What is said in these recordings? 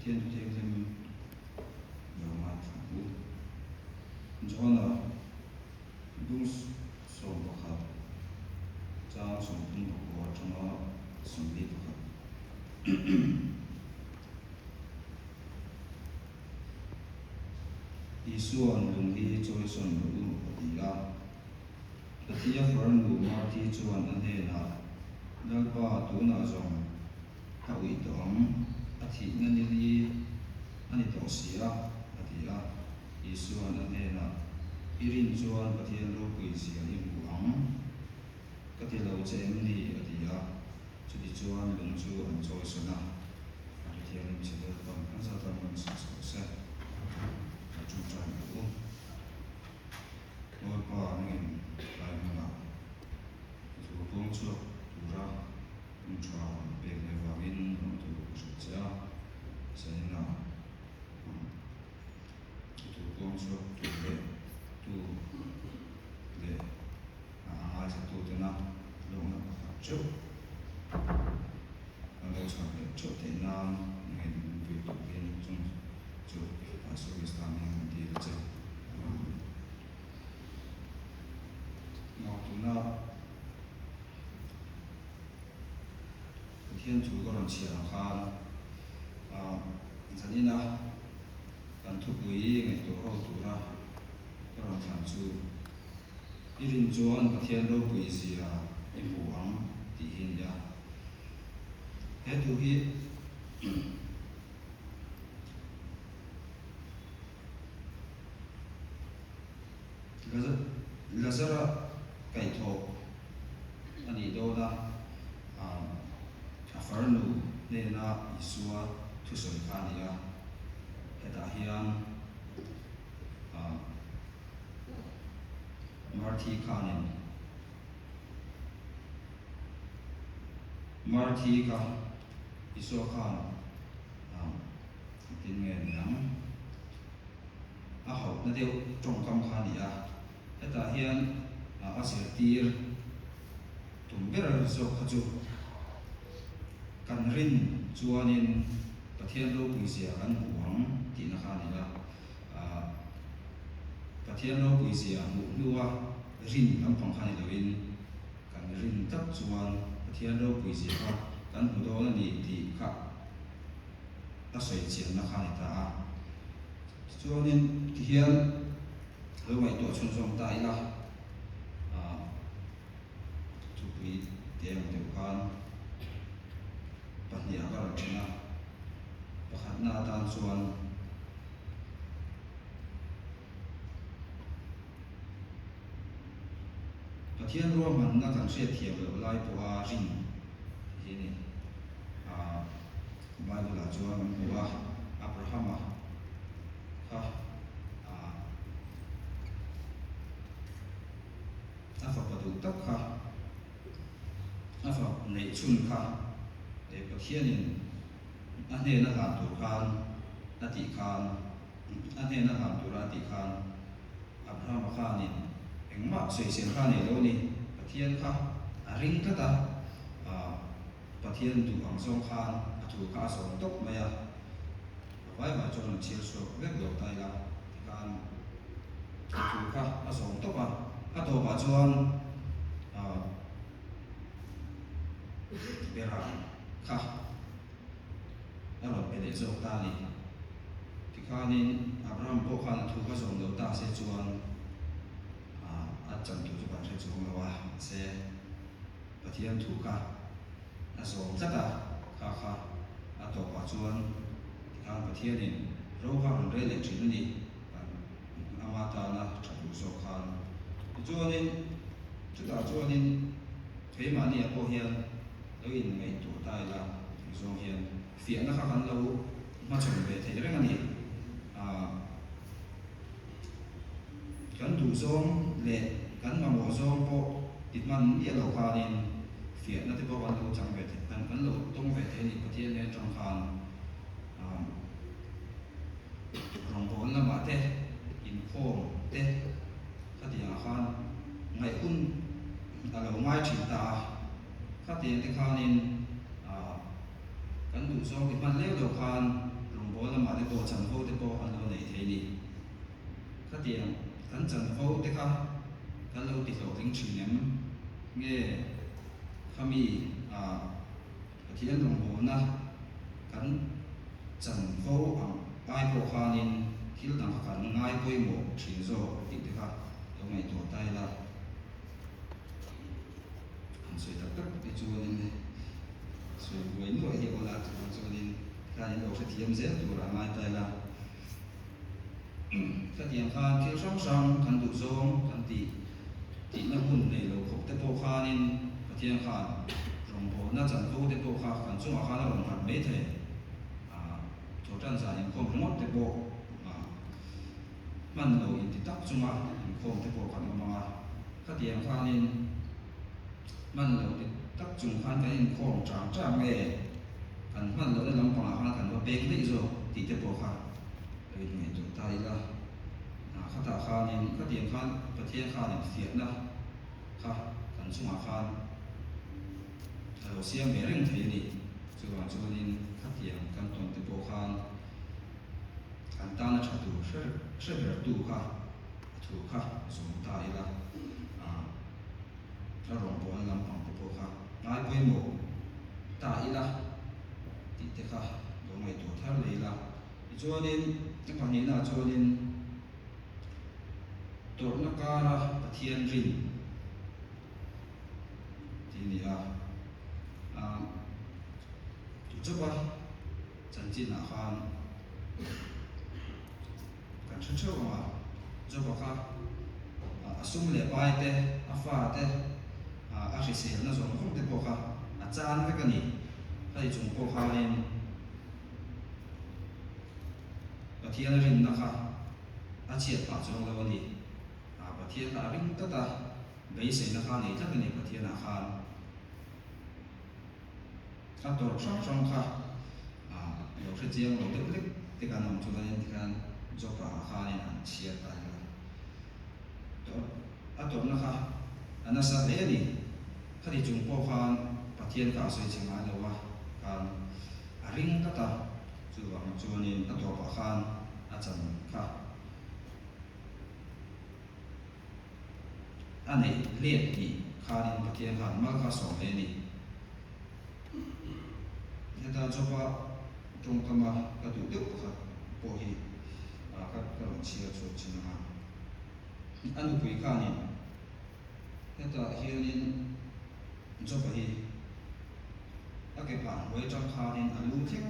thiên thiên thêm nhiều mặt thẳng cho là đúng số bậc học trang số đúng bậc của trong đó số đi bậc học isuan lung hi choi son lu patia patia farn lu ma ti chuan an he na dalpa tu na zong hawi dom athi ngani li ani to sia patia isuan an he na irin chuan patia lo pui sia ni buang kati lo chem ni patia chudi chuan lung chu an choi sona patia lim chile tam an sa tam an sa so se chúng ta hiểu ngồi qua mình lại mà thủ công chưa thủ ra mình cho việc này vào bên thủ sự sẽ là thủ công chưa thủ để ai sẽ thủ thế nào lúc nào trước lâu sau để chỗ thế nào mình việc thủ bên trong chỗ số Islam yang dibaca, waktunya thiên chủ có đồng chiều khan, jadi na kan thu bui ngày tổ hậu tổ ra có đồng tham chủ, irin chuan cái thiên đâu bui gì à, im buang thì hin ya, hết thu hi Lazara kai thok ani do na afarnu ne na isua thu soi khania heta hian marthi ka isua khan tin nghe nhang a hậu na deu trong kam khania heta hian asir tir tumbera zo khaju kan rin chuanin pathian lo puisia kan buang ti na khanila pathian lo puisia mu nuwa rin lampang khanila win kan rin tak chuan pathian lo puisia kan hudo na ni ti kha a soi chian na khanita chuanin ti hian lo mai to chung song ta ila tupui tiang teukan pahnia ka rachna pakhatna tan chuan pathian ro man na kan se thiam lo lai po a ring hi ni Bible la chuan wa Abraham ha afa padu tak kha afa nei chun kha để pathianin ane na lam tur khan ati khan ane na lam tur ati khan Abraham khanin engma sei sen khan ne lo ni pathian kha aring ka ta pathian tu ang song khan atu kha song tok maya vai ma chon chil so vek lo tai la khan tu kha a song tok ato ba chuan bera kha alo pele zo ta ni tikhanin Abraham po khan thu ka zong lo ta se chuan a cham tu ba se chu ma se pathian thu ka a zong chata kha ato ba chuan tikhan pathianin ro kha re le thin ni amata na thatu zo khan chuanin chuta chuanin thei mani a po hian lo in mai tu tai la zong hian fia na kha kan lo ma chon ve thei reng ani kan du zong le kan ma mo zong po itman ia lo khanin fia na te po kan lo chang ve thei kan lo tong ve thei ni pathian ne trong khan rong bon la ma te in khom te khatia khan ngai kun alo mai thin ta khatia te khanin kan du zong itman le lo khan rong bố là mà cái bộ chẳng vô cái bộ ăn lâu này thế đi các tiền cắn chẳng vô cái khác cắn lâu thì lâu tính chuyện em nghe kami thiên đồng bố na cắn chẳng vô ai bộ khan in khi đang cắn ngay với một chuyện rồi thì cái khác lúc này tổ tay là suy tập tất cái chuột này suy quên rồi hiểu là cho nên cái những đồ sẽ tiêm dễ tụ ra mai tay là các tiền khan khi song song cần đủ giống cần tỷ nó hùn này lâu khóc tế bộ khan in các tiền khan rồng bố nó chẳng vô tế bộ khan cần chung khan nó rồng hạt mấy thể chỗ chân giả những không mất tế bộ mình lâu in thì tắc chung những không tế bộ khan mà các tiền khan in mình lâu thì tắc chung khan cái in không chẳng chẳng nghe cần mình lâu nó lòng bằng khan cần nó bế cái rồi thì tế bộ khan rồi ngày chỗ tay là khát thả khan in các tiền khan các tiền khan in thiệt na khá cần chung khan rồi xem mấy rừng thế này cho nên các tiền cần tuần tế bộ khan cần ta là chặt đủ sẽ đủ khá dùng tay là cho rồng bò làm bằng tế bộ khan ngay với một tay là thì thế khá rồi ngày tuổi thắt lấy là cho nên cái phần này là cho nên tổ nó ca là thiên rình thì này chủ chấp chân chín là khan cần chân châu mà cho bà khác sung lệ bài thế pha thế chỉ xem nó giống không thể bỏ khác chan với cái này hay chúng bỏ khác nên và thiên rình nó khác triệt phá trong lâu này và thiên là rình tất cả mấy sự nó khác này chắc là này và thiên là khác các tổ song khác有时间我对不对？这个呢，就在你看做法哈呢，企业大个，多那哈，那是哪里？他的中国哈，把天卡水起来了哇，ring kata，就呢，多把哈，怎哈，安尼练你，哈呢把天哈，马卡手练你，现在做法。中他妈个都六个过去个龙企业做起嘛，按照规看呢，现在些人做个去，个办会张卡呢，路听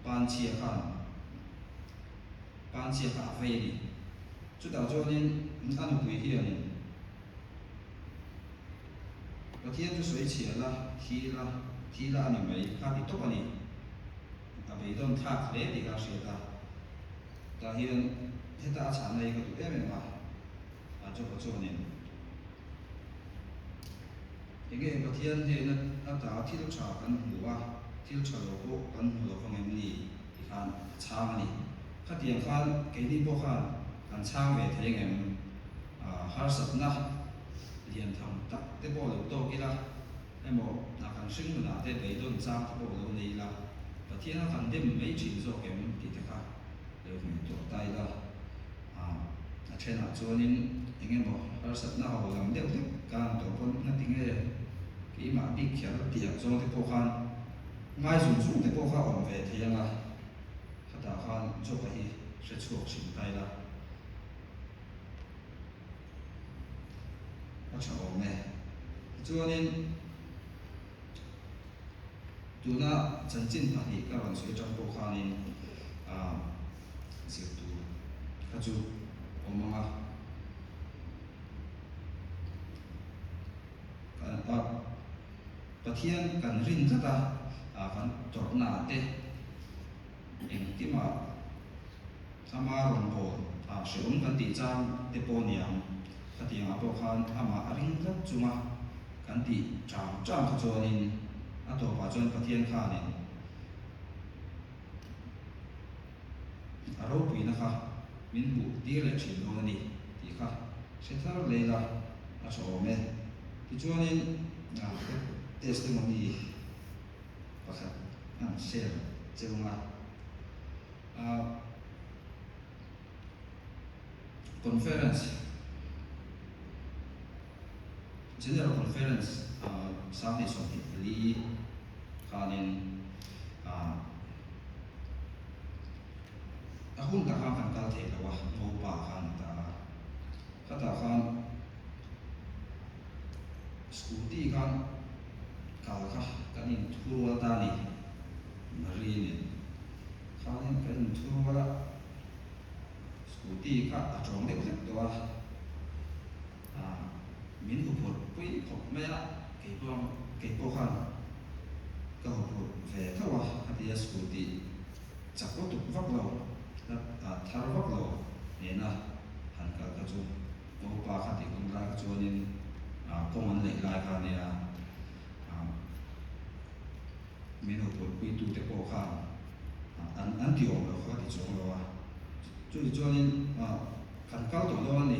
办企业看，办企业咖啡呢，就到做呢，按照规些呢，个天就水起了，提了你没看你多呢。被动他可以的个是的，但是现在产了一个对面嘛，做呢，因为个天气呢，打天都查跟湖天查路过跟湖方面里，你看差呢，他点看给你不看，看差别睇嘅，哈实那，连同得啲波流多啲啦，因為那看生活那啲被動差啲波流你啦。天啊，肯定没钱做嘅，啲啲卡，有咪做低啦，前下做呢，應該冇，而實那後咁了啲，間做本那點嘅，幾萬啲橋啲做啲波看，挨住啲波看往回睇啦，佢大看做嘅係錯前低啦，錯咩？做呢？ดูน่าจันจินพันธุ์ก็หลังสวยจังโปคานินเสียตัวขจูอมมาประเทศกันรินซะตากันจอดหนาเตเองที่มาทำมาลงโบเสริมกันตีจางเตโปเนียมกันตีอาโปคานทำมารินซะจุมากันตีจางขจนินตัวปัจจุบันประเทศข้าเนี่ยอารมณ์ปีนะคะมินบุดีเลยชิโนนี่ดีค่ะเสร็จแล้วเลยละชอบไหมที่ช่วงนี้เทสต์มันดีประคับเชฟเจ้ามา conference general conference sáng nay xong lý khanin hun ta khan kan kal the lawa mo pa khan ta khata khan scooty khan kal kha kanin thurwa ta ni mari ni khanin kan thurwa scooty kha atong de de to min hu phot pui khop me a ke po khan ka hu phot ve thawa hatia scooty chakko tu vak lo thar vak lo ne na han ka ka chu mo pa kha ti kum la chu nin common le lai kha ne min hu phot pui tu te po kha an ti ong lo kha ti chu lo wa chu chu nin kan kal to lo ni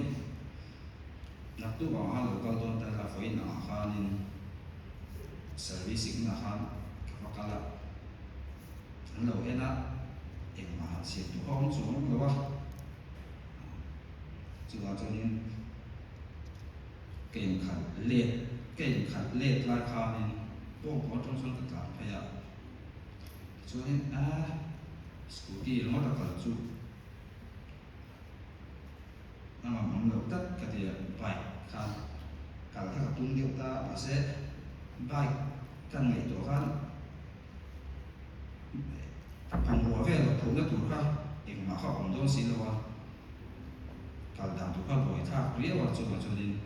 nak tu ba ha lo kal don ta la foi na kha nin servicing na khan ka kala an lo ena em mà xịt tụ không xuống đúng không? Chứ là cho nên kèm khát lệ lại khá nên bố có trong sân tất cả phải ạ. Cho nên scooty nó là cần chú nhưng mà mong được tất cả thì bài khá cả các tung điệu ta và sẽ bài căn ngày tổ khăn bằng mùa về là thủ nước thủ khác thì mà họ cũng don't xin đâu cả đảng thủ khác bồi thác riết vào cho nên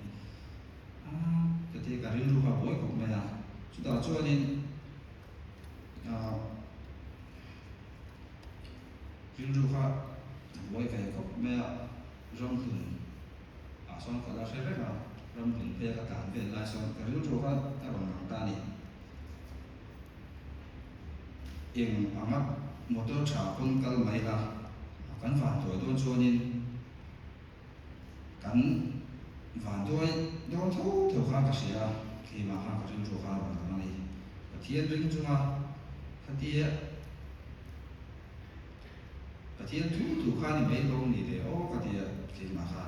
cái thế cả riêng thủ khác bồi cũng vậy chúng ta cho nên riêng thủ khác bồi về cũng mẹ rong thùng xong cả là sẽ rất là rong thùng về cả tảng về lại xong cả riêng thủ khác ta bằng ngang ta này in amat motor cha pun kal mai la kan van to don chuan in kan van toi don tho tho kha ka sia khi mà kha ka rin ro kha ba na ni pathian ring chunga khatia pathian tu kha ni mai lo ni de o ka dia khi mà kha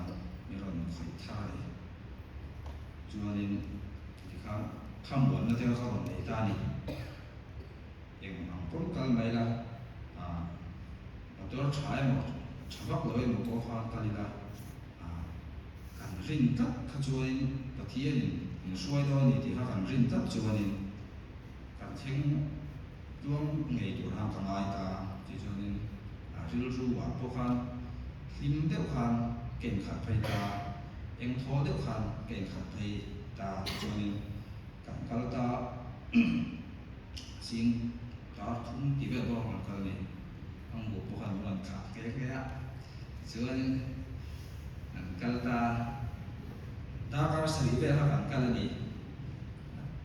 mi ron khoi tha ni chuan in ki kha kham bon na te kha bon nei ta ni cũng cần mấy là tôi trái một chấm vóc lối một câu hoa ta đi là cần rinh tất các chuối và thiên xuôi đó thì họ cần rinh tất chuối nên cần thêm luôn ngày tuổi hàng còn ai ta chỉ cho nên riêng ru và câu hoa lim đeo khan kèm khát phải ta em thô đeo khan kèm khát phải ta cho nên cần kalau ta xin đó cũng chỉ biết bao nhiêu cái này ông bộ bộ hành lần cả cái á giữa những cái ta có xử lý về các cái này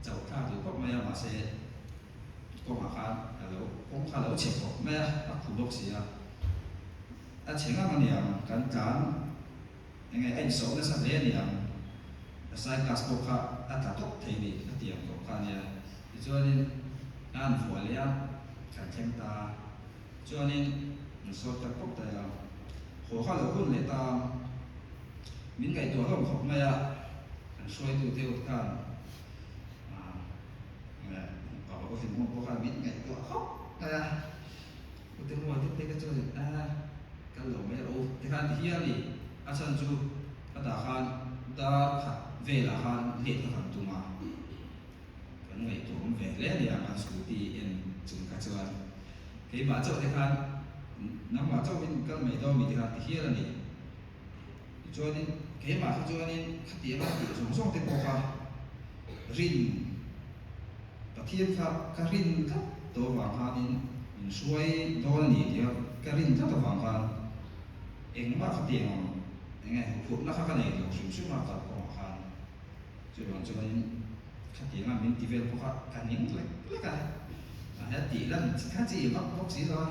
chậu ta thì có mấy mà sẽ có mà khá là cũng khá là chịu có mấy khu vực gì chính là cái này cái anh anh số nó sẽ lên này sai class của khá ta tốt thì đi cái tiền của khá này cho nên an phổ lẽ cảnh thêm ta cho nên một số các quốc tế là hồ khá là quân lệ ta những ngày tuổi không học mày xoay tu theo can bảo có thể mua có khá những ngày tuổi học có thể mua tiếp cái cho được cái lẩu mấy ô thì khăn thì hiền đi sân chu cái ta khăn ta về là khăn liệt khăn tu mà cái ngày tuổi về lẽ thì ăn scooty in chúng cả chuan cái bà châu thì khăn nắm bà châu bên cái mấy đâu mình thì khăn thì hiền này cho nên cái mà cho nên khát tiếng là dùng xong thì có cả rin và thiên pháp cái rin thấp tổ vàng hà nên mình xuôi đó là gì thì cái rin thấp tổ vàng hà em mà khát tiếng anh nghe phụ nó khát cái này thì dùng sức mà tập có hà cho nên khát tiếng là mình develop có cái những cái hết tỷ lắm khát gì bóc xí thôi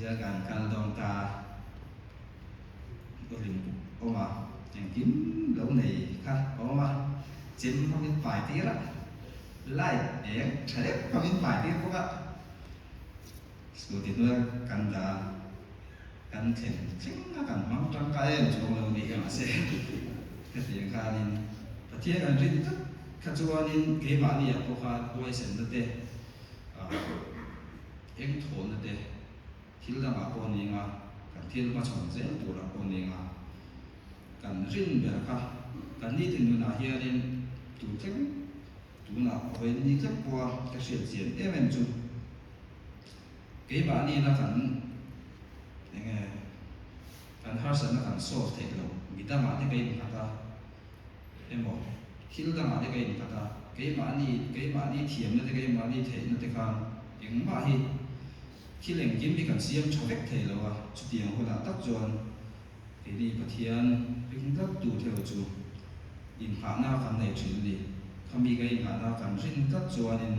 giờ càng đồng ta có linh ông mà chẳng kiếm lâu này khác ông mà chiếm không biết vài tiếng á lại để trái đất không biết vài tiếng các bạn số tiền nữa cần đã cần thêm chính là cần mong trong cái em chỗ lâu đi mà sẽ cái tiền khai nên và thiết cần riêng tất các chỗ nên cái bạn đi học qua quay sinh được đấy em thốn được đấy thiếu là mà con đi ngà cần thiếu mà chọn dễ tụ là con đi ngà cần riêng về cả cần đi từ nào here nên tụ thích tụ nào về đi rất qua cái chuyện diễn em chụp cái bạn đi là cần kan harsan na kan solve thei lo gita ma ne kai kata emo hil da ma ne kai kata kai ma ni thiam na te kai ma ni thei na te khan eng ma hi khileng kim bi kan siam chhovek thei lo wa chu tiang hona tak chuan ke ni pathian ping dak tu theo chu in ha na kan nei thin ni khami kai ha na kan rin tak chuan in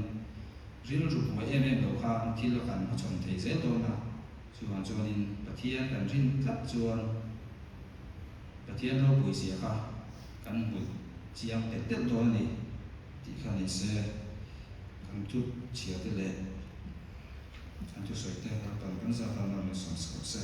rin ru mo em lo khan thil kan ha chon thei ze to na chuan chuan in pathian kan rin tak chuan pathian lo pui sia kha kan hmu chiang te te to ni ti khan ni se kan tu chia te le kan tu soi te kan sa kan na me som se